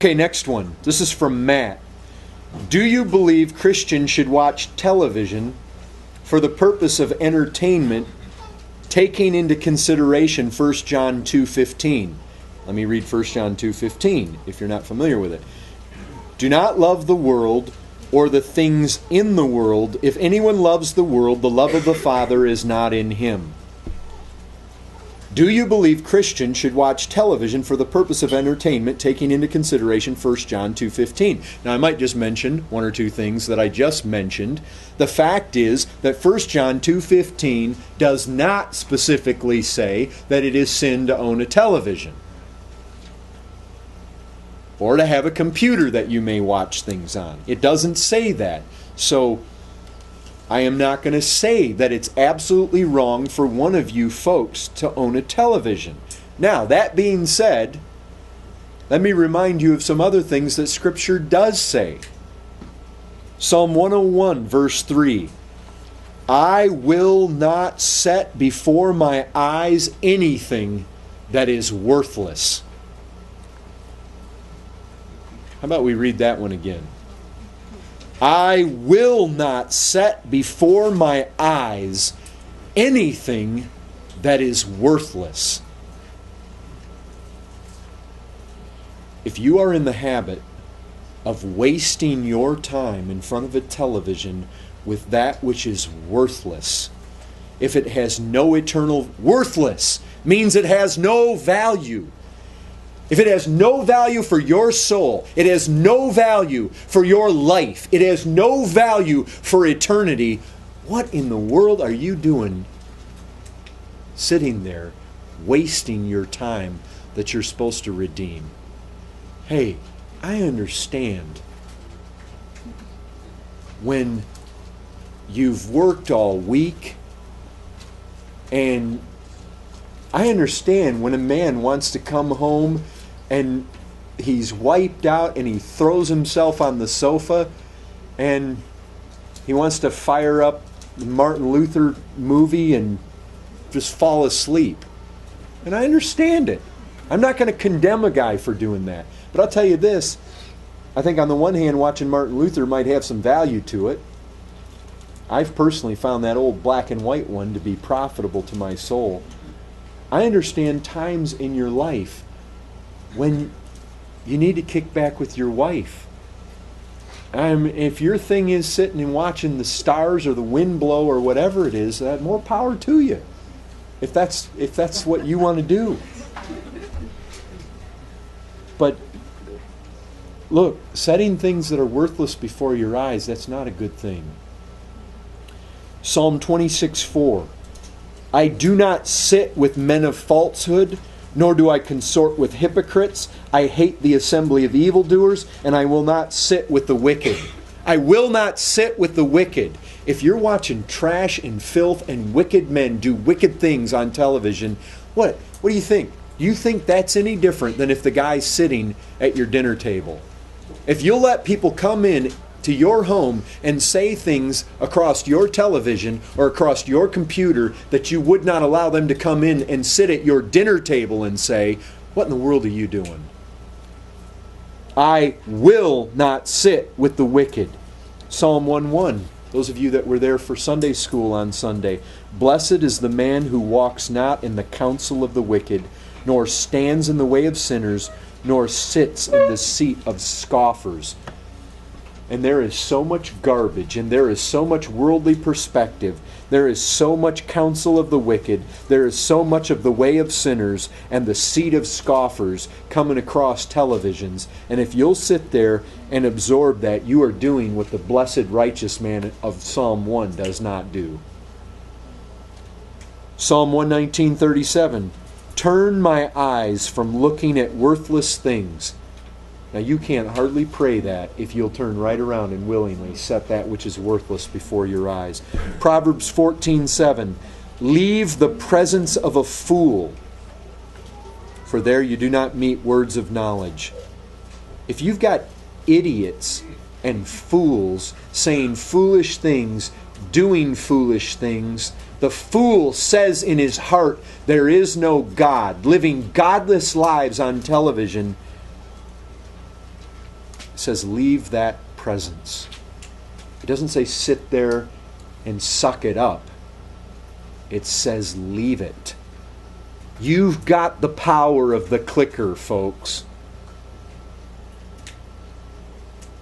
Okay, next one. This is from Matt. Do you believe Christians should watch television for the purpose of entertainment, taking into consideration 1 John 2:15? Let me read 1 John 2:15 if you're not familiar with it. Do not love the world or the things in the world. If anyone loves the world, the love of the Father is not in him. Do you believe Christians should watch television for the purpose of entertainment, taking into consideration 1 John 2:15? Now, I might just mention one or two things that I just mentioned. The fact is that 1 John 2:15 does not specifically say that it is sin to own a television or to have a computer that you may watch things on. It doesn't say that. So I am not going to say that it's absolutely wrong for one of you folks to own a television. Now, that being said, let me remind you of some other things that Scripture does say. Psalm 101, verse 3. I will not set before my eyes anything that is worthless. How about we read that one again? I will not set before my eyes anything that is worthless. If you are in the habit of wasting your time in front of a television with that which is worthless, if it has no eternal... Worthless means it has no value. If it has no value for your soul, it has no value for your life, it has no value for eternity, what in the world are you doing sitting there wasting your time that you're supposed to redeem? Hey, I understand when you've worked all week, and I understand when a man wants to come home and he's wiped out and he throws himself on the sofa and he wants to fire up the Martin Luther movie and just fall asleep. And I understand it. I'm not going to condemn a guy for doing that. But I'll tell you this, I think on the one hand watching Martin Luther might have some value to it. I've personally found that old black and white one to be profitable to my soul. I understand times in your life when you need to kick back with your wife. If your thing is sitting and watching the stars or the wind blow or whatever it is, more power to you. If that's what you want to do. But look, setting things that are worthless before your eyes, that's not a good thing. Psalm 26:4. I do not sit with men of falsehood, nor do I consort with hypocrites. I hate the assembly of evildoers, and I will not sit with the wicked. I will not sit with the wicked. If you're watching trash and filth and wicked men do wicked things on television, what do you think? Do you think that's any different than if the guy's sitting at your dinner table? If you'll let people come in to your home and say things across your television or across your computer that you would not allow them to come in and sit at your dinner table and say, what in the world are you doing? I will not sit with the wicked. Psalm 1:1. Those of you that were there for Sunday school on Sunday. Blessed is the man who walks not in the counsel of the wicked, nor stands in the way of sinners, nor sits in the seat of scoffers. And there is so much garbage, and there is so much worldly perspective. There is so much counsel of the wicked. There is so much of the way of sinners and the seat of scoffers coming across televisions. And if you'll sit there and absorb that, you are doing what the blessed righteous man of Psalm 1 does not do. Psalm 119:37. Turn my eyes from looking at worthless things. Now you can't hardly pray that if you'll turn right around and willingly set that which is worthless before your eyes. Proverbs 14:7. Leave the presence of a fool, for there you do not meet words of knowledge. If you've got idiots and fools saying foolish things, doing foolish things, the fool says in his heart, there is no God, living godless lives on television, says leave that presence. It doesn't say sit there and suck it up. It says leave it. You've got the power of the clicker, folks.